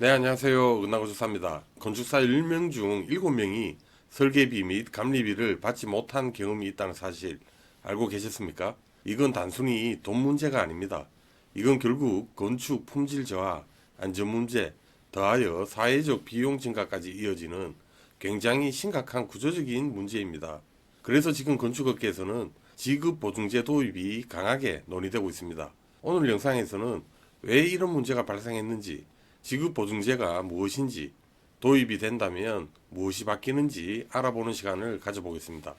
네, 안녕하세요. 은하고조사입니다. 건축사 10명 중 7명이 설계비 및 감리비를 받지 못한 경험이 있다는 사실 알고 계셨습니까? 이건 단순히 돈 문제가 아닙니다. 이건 결국 건축 품질 저하, 안전 문제, 더하여 사회적 비용 증가까지 이어지는 굉장히 심각한 구조적인 문제입니다. 그래서 지금 건축업계에서는 지급 보증제 도입이 강하게 논의되고 있습니다. 오늘 영상에서는 왜 이런 문제가 발생했는지, 지급 보증제가 무엇인지, 도입이 된다면 무엇이 바뀌는지 알아보는 시간을 가져보겠습니다.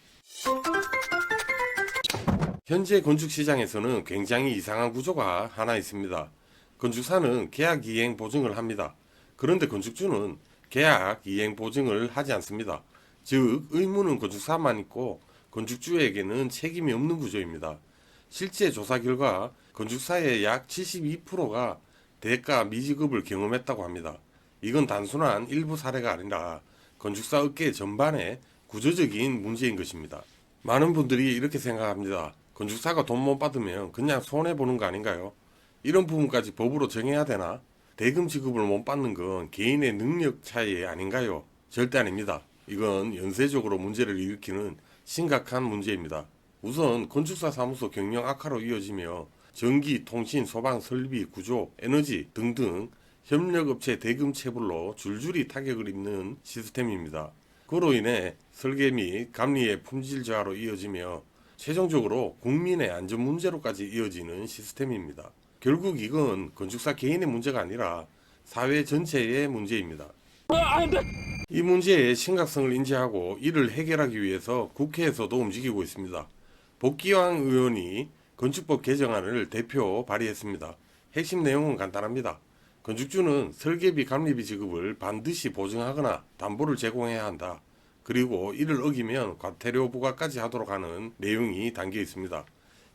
현재 건축 시장에서는 굉장히 이상한 구조가 하나 있습니다. 건축사는 계약 이행 보증을 합니다. 그런데 건축주는 계약 이행 보증을 하지 않습니다. 즉, 의무는 건축사만 있고 건축주에게는 책임이 없는 구조입니다. 실제 조사 결과 건축사의 약 72%가 대가 미지급을 경험했다고 합니다. 이건 단순한 일부 사례가 아니라 건축사 업계 전반의 구조적인 문제인 것입니다. 많은 분들이 이렇게 생각합니다. 건축사가 돈 못 받으면 그냥 손해보는 거 아닌가요? 이런 부분까지 법으로 정해야 되나? 대금 지급을 못 받는 건 개인의 능력 차이 아닌가요? 절대 아닙니다. 이건 연쇄적으로 문제를 일으키는 심각한 문제입니다. 우선 건축사 사무소 경영 악화로 이어지며 전기, 통신, 소방, 설비, 구조, 에너지 등등 협력업체 대금 체불로 줄줄이 타격을 입는 시스템입니다. 그로 인해 설계 및 감리의 품질 저하로 이어지며 최종적으로 국민의 안전 문제로까지 이어지는 시스템입니다. 결국 이건 건축사 개인의 문제가 아니라 사회 전체의 문제입니다. 이 문제의 심각성을 인지하고 이를 해결하기 위해서 국회에서도 움직이고 있습니다. 복기왕 의원이 건축법 개정안을 대표 발의했습니다. 핵심 내용은 간단합니다. 건축주는 설계비 감리비 지급을 반드시 보증하거나 담보를 제공해야 한다. 그리고 이를 어기면 과태료 부과까지 하도록 하는 내용이 담겨 있습니다.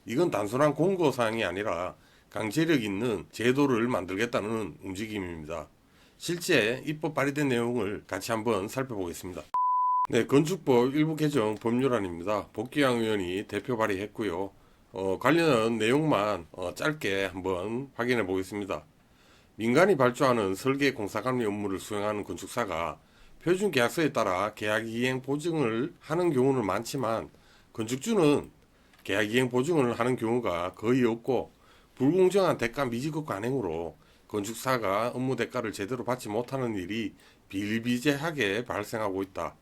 이건 단순한 공고사항이 아니라 강제력 있는 제도를 만들겠다는 움직임입니다. 실제 입법 발의된 내용을 같이 한번 살펴보겠습니다. 네, 건축법 일부 개정 법률안입니다. 복기왕 의원이 대표 발의했고요. 관련 내용만 짧게 한번 확인해 보겠습니다. 민간이 발주하는 설계 공사 감리 업무를 수행하는 건축사가 표준 계약서에 따라 계약 이행 보증을 하는 경우는 많지만 건축주는 계약 이행 보증을 하는 경우가 거의 없고 불공정한 대가 미지급 관행으로 건축사가 업무 대가를 제대로 받지 못하는 일이 비일비재하게 발생하고 있다.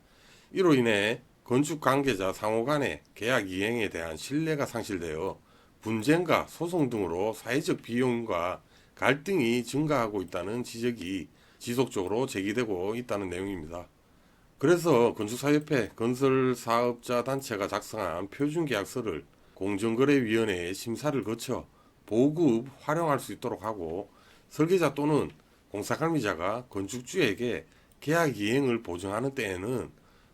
이로 인해 건축 관계자 상호 간의 계약 이행에 대한 신뢰가 상실되어 분쟁과 소송 등으로 사회적 비용과 갈등이 증가하고 있다는 지적이 지속적으로 제기되고 있다는 내용입니다. 그래서 건축사협회 건설사업자단체가 작성한 표준계약서를 공정거래위원회의 심사를 거쳐 보급 활용할 수 있도록 하고 설계자 또는 공사감리자가 건축주에게 계약 이행을 보증하는 때에는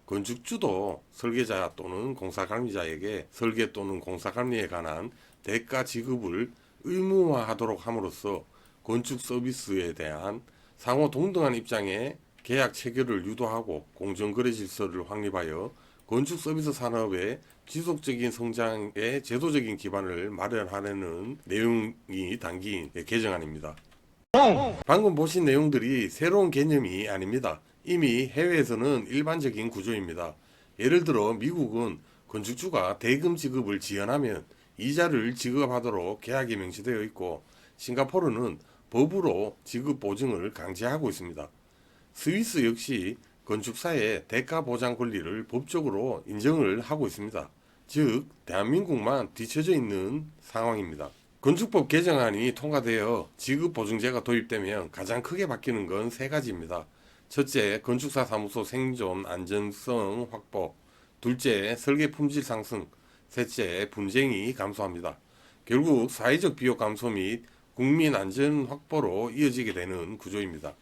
건축주도 설계자 또는 공사감리자에게 설계 또는 공사감리에 관한 대가 지급을 의무화하도록 함으로써 건축 서비스에 대한 상호 동등한 입장의 계약 체결을 유도하고 공정거래 질서를 확립하여 건축 서비스 산업의 지속적인 성장의 제도적인 기반을 마련하려는 내용이 담긴 개정안입니다. 방금 보신 내용들이 새로운 개념이 아닙니다. 이미 해외에서는 일반적인 구조입니다. 예를 들어 미국은 건축주가 대금 지급을 지연하면 이자를 지급하도록 계약에 명시되어 있고 싱가포르는 법으로 지급 보증을 강제하고 있습니다. 스위스 역시 건축사의 대가 보장 권리를 법적으로 인정을 하고 있습니다. 즉, 대한민국만 뒤처져 있는 상황입니다. 건축법 개정안이 통과되어 지급보증제가 도입되면 가장 크게 바뀌는 건 세 가지입니다. 첫째, 건축사 사무소 생존 안전성 확보. 둘째, 설계 품질 상승. 셋째, 분쟁이 감소합니다. 결국 사회적 비용 감소 및 국민 안전 확보로 이어지게 되는 구조입니다.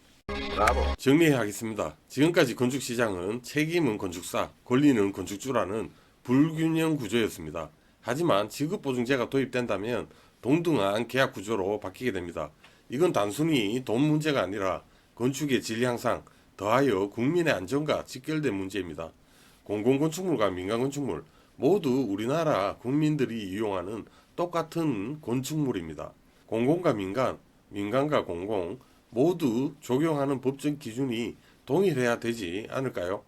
정리하겠습니다. 지금까지 건축시장은 책임은 건축사, 권리는 건축주라는 불균형 구조였습니다. 하지만 지급보증제가 도입된다면 동등한 계약 구조로 바뀌게 됩니다. 이건 단순히 돈 문제가 아니라 건축의 질 향상, 더하여 국민의 안전과 직결된 문제입니다. 공공건축물과 민간건축물 모두 우리나라 국민들이 이용하는 똑같은 건축물입니다. 공공과 민간, 민간과 공공 모두 적용하는 법적 기준이 동일해야 되지 않을까요?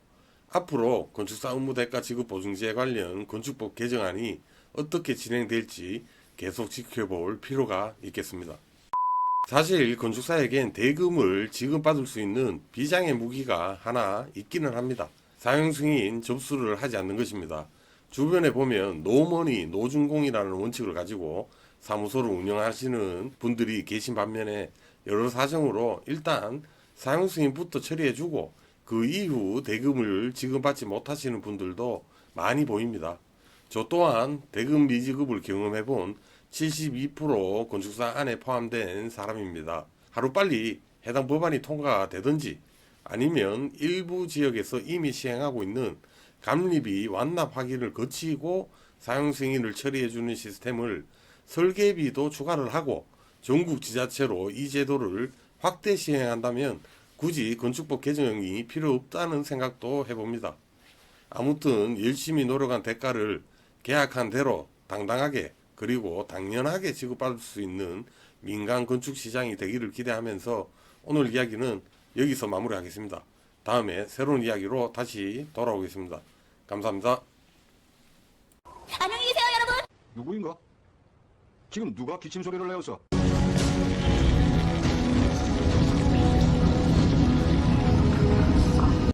앞으로 건축사 업무대가 지급 보증제 관련 건축법 개정안이 어떻게 진행될지 계속 지켜볼 필요가 있겠습니다. 사실 건축사에겐 대금을 지급받을 수 있는 비장의 무기가 하나 있기는 합니다. 사용 승인 접수를 하지 않는 것입니다. 주변에 보면 노머니, 노준공이라는 원칙을 가지고 사무소를 운영하시는 분들이 계신 반면에 여러 사정으로 일단 사용 승인부터 처리해주고 그 이후 대금을 지급받지 못하시는 분들도 많이 보입니다. 저 또한 대금 미지급을 경험해본 72% 건축사 안에 포함된 사람입니다. 하루빨리 해당 법안이 통과되든지 아니면 일부 지역에서 이미 시행하고 있는 감리비 완납 확인을 거치고 사용 승인을 처리해주는 시스템을 설계비도 추가를 하고 전국 지자체로 이 제도를 확대 시행한다면 굳이 건축법 개정이 필요 없다는 생각도 해봅니다. 아무튼 열심히 노력한 대가를 계약한 대로 당당하게 그리고 당연하게 지급받을 수 있는 민간 건축 시장이 되기를 기대하면서 오늘 이야기는 여기서 마무리하겠습니다. 다음에 새로운 이야기로 다시 돌아오겠습니다. 감사합니다. 안녕히 계세요, 여러분. 누구인가? 지금 누가 기침 소리를 내었어?